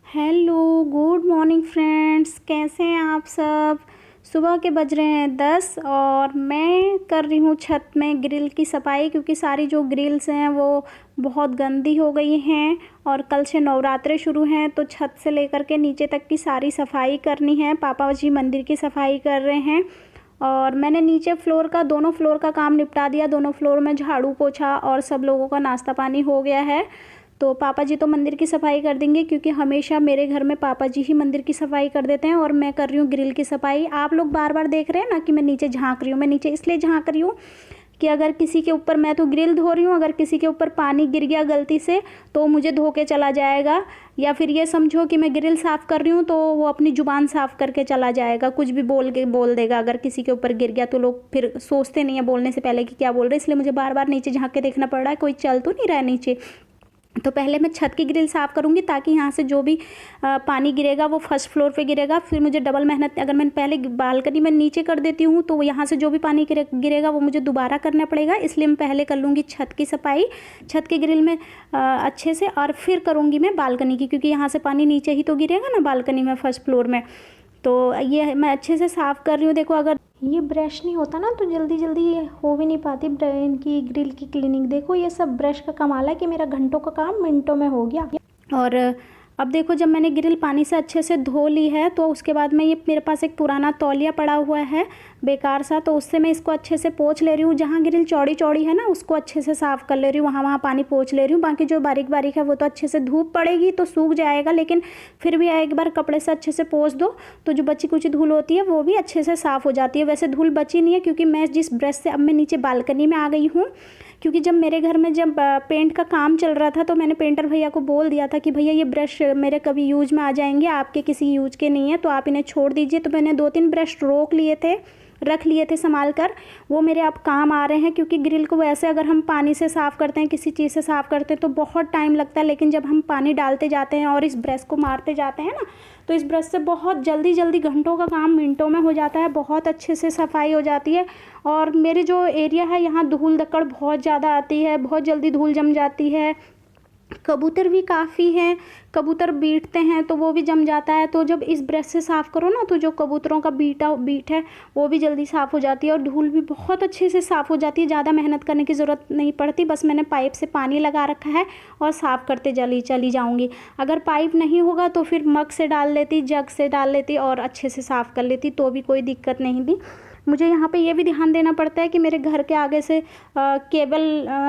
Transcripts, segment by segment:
Hello good morning friends, कैसे हैं आप सब। सुबह के बज रहे हैं 10 और मैं कर रही हूँ छत में ग्रिल की सफाई, क्योंकि सारी जो ग्रिल्स हैं वो बहुत गंदी हो गई हैं और कल से नवरात्रे शुरू हैं, तो छत से लेकर के नीचे तक की सारी सफाई करनी है। पापा जी मंदिर की सफाई कर रहे हैं और मैंने नीचे फ्लोर का, दोनों फ्लोर का काम निपटा दिया। दोनों फ्लोर में झाड़ू पोछा और सब लोगों का नाश्ता पानी हो गया है। तो पापा जी तो मंदिर की सफाई कर देंगे, क्योंकि हमेशा मेरे घर में पापा जी ही मंदिर की सफाई कर देते हैं और मैं कर रही हूँ ग्रिल की सफाई। आप लोग बार बार देख रहे हैं ना कि मैं नीचे झांक रही हूँ। मैं नीचे इसलिए झांक रही हूँ कि अगर किसी के ऊपर, मैं तो ग्रिल धो रही हूँ, अगर किसी के ऊपर पानी गिर गया गलती से तो मुझे धो के चला जाएगा, या फिर ये समझो कि मैं ग्रिल साफ़ कर रही हूँ तो वो अपनी ज़ुबान साफ़ करके चला जाएगा, कुछ भी बोल देगा। अगर किसी के ऊपर गिर गया तो लोग फिर सोचते नहीं है बोलने से पहले कि क्या बोल रहे हैं, इसलिए मुझे बार बार नीचे झांक के देखना पड़ रहा है कोई चल तो नहीं रहा है नीचे। तो पहले मैं छत की ग्रिल साफ़ करूँगी ताकि यहाँ से जो भी पानी गिरेगा वो फर्स्ट फ्लोर पे गिरेगा। फिर मुझे डबल मेहनत, अगर मैं पहले बालकनी में नीचे कर देती हूँ तो यहाँ से जो भी पानी गिरेगा वो मुझे दोबारा करना पड़ेगा, इसलिए मैं पहले कर लूँगी छत की सफाई छत की ग्रिल में अच्छे से, और फिर करूँगी मैं बालकनी की, क्योंकि यहाँ से पानी नीचे ही तो गिरेगा ना बालकनी में, फर्स्ट फ्लोर में। तो ये मैं अच्छे से साफ़ कर रही हूँ। देखो, अगर ये ब्रश नहीं होता ना तो जल्दी जल्दी ये हो भी नहीं पाती इनकी ग्रिल की क्लीनिंग। देखो, ये सब ब्रश का कमाल है कि मेरा घंटों का काम मिनटों में हो गया। और अब देखो, जब मैंने ग्रिल पानी से अच्छे से धो ली है तो उसके बाद में, ये मेरे पास एक पुराना तौलिया पड़ा हुआ है बेकार सा, तो उससे मैं इसको अच्छे से पोंछ ले रही हूँ। जहाँ ग्रिल चौड़ी चौड़ी है ना उसको अच्छे से साफ़ कर ले रही हूँ, वहाँ वहाँ पानी पोंछ ले रही हूँ। बाकी जो बारीक बारीक है वो तो अच्छे से, धूप पड़ेगी तो सूख जाएगा, लेकिन फिर भी एक बार कपड़े से अच्छे से पोंछ दो तो जो बची कुची धूल होती है वो भी अच्छे से साफ़ हो जाती है। वैसे धूल बची नहीं है, क्योंकि मैं जिस ब्रश से, अब मैं नीचे बालकनी में आ गई हूँ, क्योंकि जब मेरे घर में जब पेंट का काम चल रहा था तो मैंने पेंटर भैया को बोल दिया था कि भैया ये ब्रश मेरे कभी यूज में आ जाएंगे, आपके किसी यूज के नहीं है तो आप इन्हें छोड़ दीजिए। तो मैंने 2-3 ब्रश रख लिए थे संभाल कर, वो मेरे अब काम आ रहे हैं। क्योंकि ग्रिल को वैसे अगर हम पानी से साफ़ करते हैं, किसी चीज़ से साफ़ करते हैं तो बहुत टाइम लगता है, लेकिन जब हम पानी डालते जाते हैं और इस ब्रश को मारते जाते हैं ना तो इस ब्रश से बहुत जल्दी जल्दी, घंटों का काम मिनटों में हो जाता है, बहुत अच्छे से सफाई हो जाती है। और मेरे जो एरिया है यहाँ धूल धक्कड़ बहुत ज़्यादा आती है, बहुत जल्दी धूल जम जाती है। कबूतर भी काफ़ी हैं, कबूतर बीटते हैं तो वो भी जम जाता है। तो जब इस ब्रश से साफ़ करो ना तो जो कबूतरों का बीट है वो भी जल्दी साफ़ हो जाती है, और धूल भी बहुत अच्छे से साफ़ हो जाती है। ज़्यादा मेहनत करने की ज़रूरत नहीं पड़ती, बस मैंने पाइप से पानी लगा रखा है और साफ़ करते चली जाऊँगी। अगर पाइप नहीं होगा तो फिर मग से डाल लेती, जग से डाल लेती और अच्छे से साफ़ कर लेती, तो भी कोई दिक्कत नहीं थी। मुझे यहाँ पे ये भी ध्यान देना पड़ता है कि मेरे घर के आगे से केबल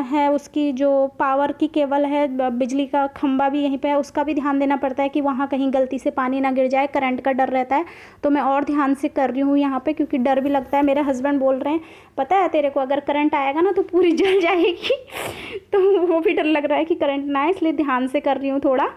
है, उसकी जो पावर की केबल है, बिजली का खंभा भी यहीं पे है, उसका भी ध्यान देना पड़ता है कि वहाँ कहीं गलती से पानी ना गिर जाए, करंट का डर रहता है। तो मैं और ध्यान से कर रही हूँ यहाँ पे, क्योंकि डर भी लगता है। मेरे हस्बैंड बोल रहे हैं, पता है तेरे को अगर करंट आएगा ना तो पूरी जल जाएगी तो वो भी डर लग रहा है कि करंट ना आए, इसलिए ध्यान से कर रही हूँ थोड़ा।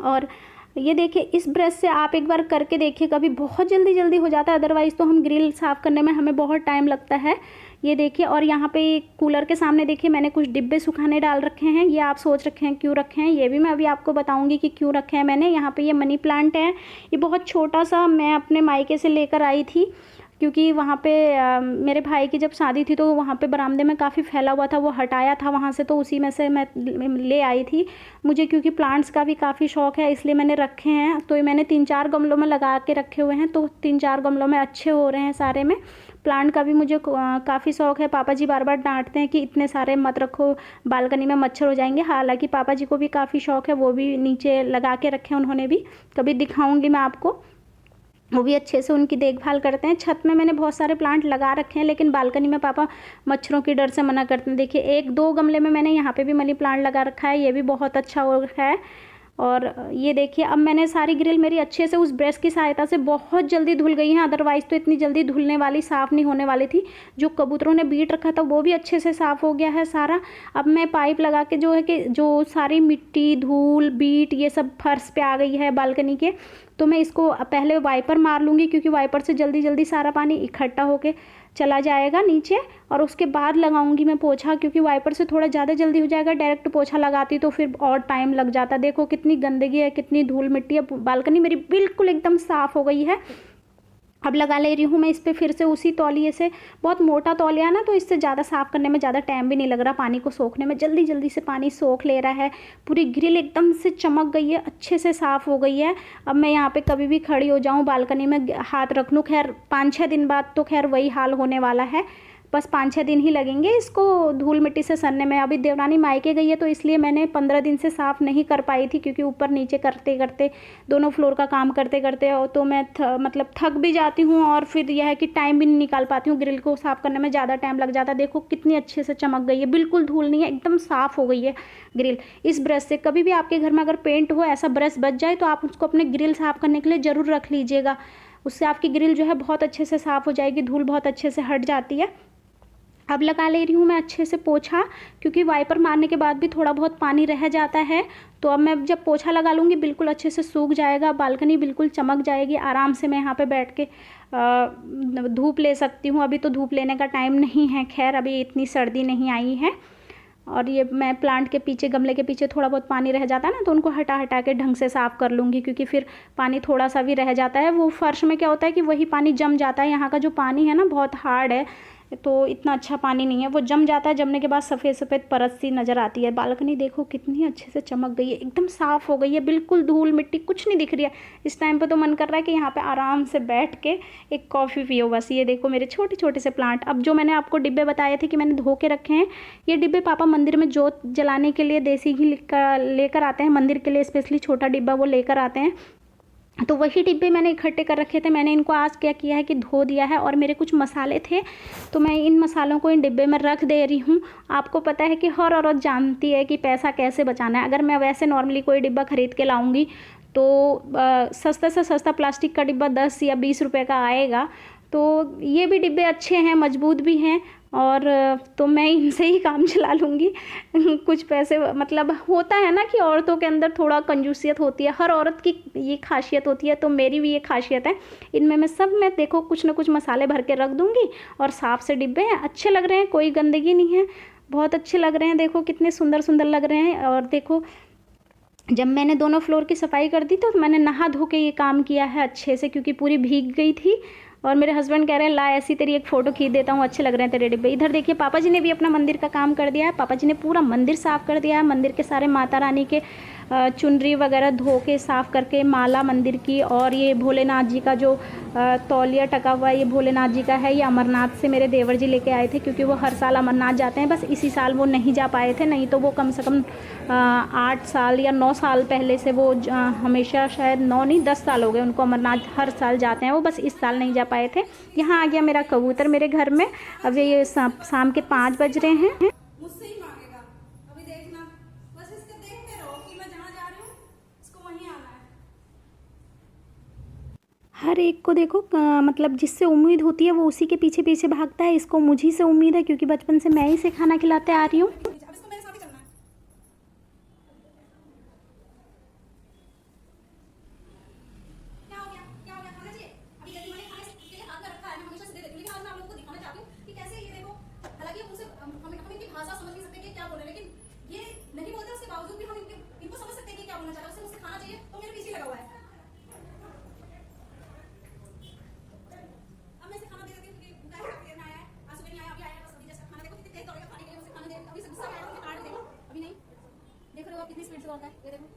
और ये देखिए, इस ब्रश से आप एक बार करके देखिए, कभी बहुत जल्दी जल्दी हो जाता है, अदरवाइज़ तो हम ग्रिल साफ़ करने में हमें बहुत टाइम लगता है। ये देखिए, और यहाँ पे कूलर के सामने देखिए मैंने कुछ डिब्बे सुखाने डाल रखे हैं। ये आप सोच रखे हैं क्यों रखे हैं, ये भी मैं अभी आपको बताऊंगी कि क्यों रखे हैं मैंने। यहाँ पे ये मनी प्लांट है, ये बहुत छोटा सा मैं अपने मायके से लेकर आई थी, क्योंकि वहाँ पे मेरे भाई की जब शादी थी तो वहाँ पे बरामदे में काफ़ी फैला हुआ था, वो हटाया था वहाँ से, तो उसी में से मैं ले आई थी। मुझे क्योंकि प्लांट्स का भी काफ़ी शौक़ है इसलिए मैंने रखे हैं। तो ये मैंने 3-4 गमलों में लगा के रखे हुए हैं, तो 3-4 गमलों में अच्छे हो रहे हैं सारे में। प्लांट का भी मुझे काफ़ी शौक़ है। पापा जी बार बार डांटते हैं कि इतने सारे मत रखो, बालकनी में मच्छर हो जाएंगे। हालांकि पापा जी को भी काफ़ी शौक़ है, वो भी नीचे लगा के रखे हैं उन्होंने भी, कभी दिखाऊंगी मैं आपको, वो भी अच्छे से उनकी देखभाल करते हैं। छत में मैंने बहुत सारे प्लांट लगा रखे हैं, लेकिन बालकनी में पापा मच्छरों के डर से मना करते हैं। देखिए, 1-2 गमले में मैंने यहाँ पे भी मनी प्लांट लगा रखा है, ये भी बहुत अच्छा हो रखा है। और ये देखिए, अब मैंने सारी ग्रिल मेरी अच्छे से उस ब्रश की सहायता से बहुत जल्दी धुल गई हैं, अदरवाइज़ तो इतनी जल्दी धुलने वाली, साफ़ नहीं होने वाली थी। जो कबूतरों ने बीट रखा था वो भी अच्छे से साफ़ हो गया है सारा। अब मैं पाइप लगा के, जो है कि जो सारी मिट्टी, धूल, बीट, ये सब फर्श पे आ गई है बालकनी के, तो मैं इसको पहले वाइपर मार लूँगी, क्योंकि वाइपर से जल्दी जल्दी सारा पानी इकट्ठा होके चला जाएगा नीचे, और उसके बाद लगाऊंगी मैं पोछा, क्योंकि वाइपर से थोड़ा ज़्यादा जल्दी हो जाएगा। डायरेक्ट पोछा लगाती तो फिर और टाइम लग जाता। देखो कितनी गंदगी है, कितनी धूल मिट्टी है, बालकनी मेरी बिल्कुल एकदम साफ़ हो गई है। अब लगा ले रही हूँ मैं इस पर फिर से उसी तौलिए से। बहुत मोटा तौलिया है ना, तो इससे ज़्यादा साफ़ करने में ज़्यादा टाइम भी नहीं लग रहा, पानी को सोखने में जल्दी जल्दी से पानी सोख ले रहा है। पूरी ग्रिल एकदम से चमक गई है, अच्छे से साफ़ हो गई है। अब मैं यहाँ पे कभी भी खड़ी हो जाऊँ, बालकनी में हाथ रख लूँ, खैर 5-6 दिन बाद तो खैर वही हाल होने वाला है। बस 5-6 दिन ही लगेंगे इसको धूल मिट्टी से सनने में। अभी देवरानी मायके गई है तो इसलिए मैंने 15 दिन से साफ़ नहीं कर पाई थी, क्योंकि ऊपर नीचे करते करते दोनों फ्लोर का काम करते करते तो मैं मतलब थक भी जाती हूँ, और फिर यह है कि टाइम भी नहीं निकाल पाती हूँ। ग्रिल को साफ़ करने में ज़्यादा टाइम लग जाता है। देखो कितनी अच्छे से चमक गई है, बिल्कुल धूल नहीं है, एकदम साफ़ हो गई है ग्रिल। इस ब्रश से कभी भी आपके घर में अगर पेंट हो, ऐसा ब्रश बच जाए तो आप उसको अपने ग्रिल साफ़ करने के लिए ज़रूर रख लीजिएगा। उससे आपकी ग्रिल जो है बहुत अच्छे से साफ़ हो जाएगी, धूल बहुत अच्छे से हट जाती है। अब लगा ले रही हूँ मैं अच्छे से पोछा, क्योंकि वाइपर मारने के बाद भी थोड़ा बहुत पानी रह जाता है। तो अब मैं जब पोछा लगा लूँगी बिल्कुल अच्छे से सूख जाएगा, बालकनी बिल्कुल चमक जाएगी। आराम से मैं यहाँ पे बैठ के धूप ले सकती हूँ। अभी तो धूप लेने का टाइम नहीं है, खैर अभी इतनी सर्दी नहीं आई है। और ये मैं प्लांट के पीछे, गमले के पीछे थोड़ा बहुत पानी रह जाता है ना, तो उनको हटा हटा के ढंग से साफ़ कर लूँगी, क्योंकि फिर पानी थोड़ा सा भी रह जाता है। वो फर्श में क्या होता है कि वही पानी जम जाता है। यहाँ का जो पानी है ना बहुत हार्ड है, तो इतना अच्छा पानी नहीं है, वो जम जाता है। जमने के बाद सफ़ेद सफ़ेद परत सी नज़र आती है। बालकनी देखो कितनी अच्छे से चमक गई है, एकदम साफ़ हो गई है, बिल्कुल धूल मिट्टी कुछ नहीं दिख रही है। इस टाइम पे तो मन कर रहा है कि यहाँ पे आराम से बैठ के एक कॉफ़ी पियो बस। ये देखो मेरे छोटे छोटे से प्लांट। अब जो मैंने आपको डिब्बे बताए थे कि मैंने धो के रखे हैं, ये डिब्बे पापा मंदिर में जोत जलाने के लिए देसी घी लेकर आते हैं, मंदिर के लिए स्पेशली छोटा डिब्बा वो लेकर आते हैं। तो वही डिब्बे मैंने इकट्ठे कर रखे थे। मैंने इनको आज क्या किया है कि धो दिया है, और मेरे कुछ मसाले थे तो मैं इन मसालों को इन डिब्बे में रख दे रही हूँ। आपको पता है कि हर औरत जानती है कि पैसा कैसे बचाना है। अगर मैं वैसे नॉर्मली कोई डिब्बा ख़रीद के लाऊंगी तो सस्ता से सस्ता प्लास्टिक का डिब्बा 10 या 20 रुपए का आएगा। तो ये भी डिब्बे अच्छे हैं, मजबूत भी हैं, और तो मैं इनसे ही काम चला लूँगी। कुछ पैसे, मतलब होता है ना कि औरतों के अंदर थोड़ा कंजूसियत होती है, हर औरत की ये खासियत होती है, तो मेरी भी ये खासियत है। इनमें मैं सब में देखो कुछ ना कुछ मसाले भर के रख दूँगी, और साफ़ से डिब्बे हैं, अच्छे लग रहे हैं, कोई गंदगी नहीं है, बहुत अच्छे लग रहे हैं। देखो कितने सुंदर सुंदर लग रहे हैं। और देखो जब मैंने दोनों फ्लोर की सफाई कर दी तो मैंने नहा धो के ये काम किया है अच्छे से, क्योंकि पूरी भीग गई थी। और मेरे हस्बैंड कह रहे हैं ला ऐसी तेरी एक फ़ोटो खींच देता हूँ, अच्छे लग रहे हैं तेरे डिब्बे। इधर देखिए पापा जी ने भी अपना मंदिर का काम कर दिया है। पापा जी ने पूरा मंदिर साफ़ कर दिया है। मंदिर के सारे माता रानी के चुनरी वगैरह धो के साफ़ करके, माला मंदिर की, और ये भोलेनाथ जी का जो तौलिया टका हुआ है, ये भोलेनाथ जी का है। ये अमरनाथ से मेरे देवर जी लेके आए थे, क्योंकि वो हर साल अमरनाथ जाते हैं। बस इसी साल वो नहीं जा पाए थे, नहीं तो वो कम से कम 8 साल या 9 साल पहले से वो हमेशा, शायद 9 नहीं 10 साल हो गए उनको, अमरनाथ हर साल जाते हैं वो, बस इस साल नहीं जा पाए थे। यहाँ आ गया मेरा कबूतर मेरे घर में। अब ये शाम के 5 बज रहे हैं। मुझसे ही मांगेगा, अभी देखना, बस इसके देखते रहो कि मैं जहाँ जा रही हूँ इसको वहीं आना है। हर एक को देखो मतलब जिससे उम्मीद होती है वो उसी के पीछे पीछे भागता है। इसको मुझी से उम्मीद है, क्योंकि बचपन से मैं ही से खाना खिलाते आ रही हूँ। अब इसको मेरे साथ ही चलना है। क्या हो गया, क्या हो गया, खाना चाहिए? अभी यदि मैंने खाने के लिए हाथ में रखा है, मैं हमेशा से दे देती हूँ, लेकिन आज मैं आप लोगों को दिखाना चाहती हूँ कि कैसे ये देखो। हालांकि हम उनसे हम इनकी भाषा समझ नहीं सकते कि क्या बोल रहे हैं, लेकिन ये नहीं बोलते, उसके बावजूद भी हम इनको समझ सकते हैं कि क्या बोलना चाह रहे हैं। उससे मुझसे खाना चाहिए तो मेरे पीछे लगा हुआ है। अब मैं इसे खाना दे देती हूँ, क्योंकि भूखा है, काफी देर में आया है, आज सुबह नहीं आया, अभी आया है, बस अभी जैसे खाना देखो कितनी तेज दौड़ेगा खाने के लिए, मुझसे खाना दे। अभी से गुस्सा आ रहा है, काट देगा, अभी नहीं देख रहे हो आप कितनी स्पीड से दौड़ता है, ये देखो।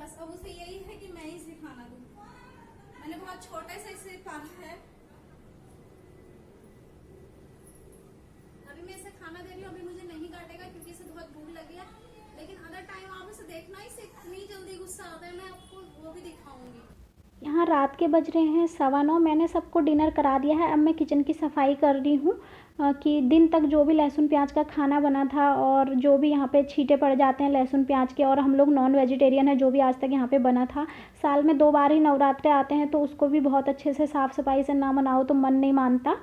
बस अब उसे यही है कि मैं ही इसे खाना दूँ। मैंने बहुत छोटे से इसे पाला है। अभी मैं इसे खाना दे रही हूँ, अभी मुझे नहीं काटेगा क्योंकि इसे बहुत भूख लगी है, लेकिन अदर टाइम आप इसे देखना, इसे इतनी जल्दी गुस्सा आता है, मैं आपको वो भी दिखाऊंगी। यहाँ रात के बज रहे हैं 9:15। मैंने सबको डिनर करा दिया है। अब मैं किचन की सफाई कर रही हूँ, कि दिन तक जो भी लहसुन प्याज का खाना बना था, और जो भी यहाँ पे छींटे पड़ जाते हैं लहसुन प्याज के, और हम लोग नॉन वेजिटेरियन है, जो भी आज तक यहाँ पे बना था। साल में 2 बार ही नवरात्रे आते हैं, तो उसको भी बहुत अच्छे से साफ़ सफाई से ना मनाओ तो मन नहीं मानता,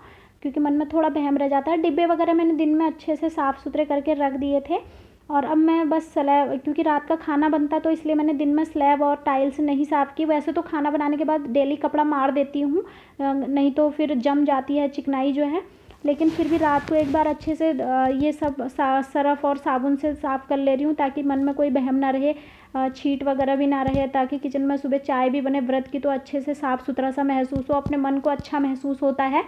क्योंकि मन में थोड़ा बहम रह जाता है। डिब्बे वगैरह मैंने दिन में अच्छे से साफ़ सुथरे करके रख दिए थे। और अब मैं बस स्लैब, क्योंकि रात का खाना बनता तो इसलिए मैंने दिन में स्लैब और टाइल्स नहीं साफ़ की। वैसे तो खाना बनाने के बाद डेली कपड़ा मार देती हूँ, नहीं तो फिर जम जाती है चिकनाई जो है। लेकिन फिर भी रात को एक बार अच्छे से ये सब सरफ़ और साबुन से साफ़ कर ले रही हूँ, ताकि मन में कोई वहम ना रहे, छींट वगैरह भी ना रहे, ताकि किचन में सुबह चाय भी बने व्रत की तो अच्छे से साफ़ सुथरा सा महसूस हो, अपने मन को अच्छा महसूस होता है।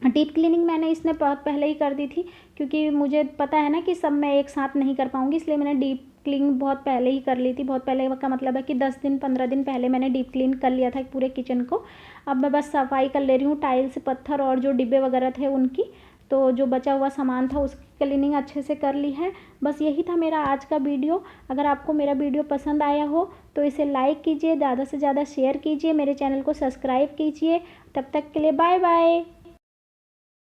डीप क्लीनिंग मैंने इसने बहुत पहले ही कर दी थी, क्योंकि मुझे पता है ना कि सब मैं एक साथ नहीं कर पाऊँगी, इसलिए मैंने डीप क्लीन बहुत पहले ही कर ली थी। बहुत पहले का मतलब है कि 10 दिन 15 दिन पहले मैंने डीप क्लीन कर लिया था पूरे किचन को। अब मैं बस सफाई कर ले रही हूँ, टाइल्स पत्थर और जो डिब्बे वगैरह थे उनकी, तो जो बचा हुआ सामान था उसकी क्लीनिंग अच्छे से कर ली है। बस यही था मेरा आज का वीडियो। अगर आपको मेरा वीडियो पसंद आया हो तो इसे लाइक कीजिए, ज़्यादा से ज़्यादा शेयर कीजिए, मेरे चैनल को सब्सक्राइब कीजिए। तब तक के लिए बाय बाय।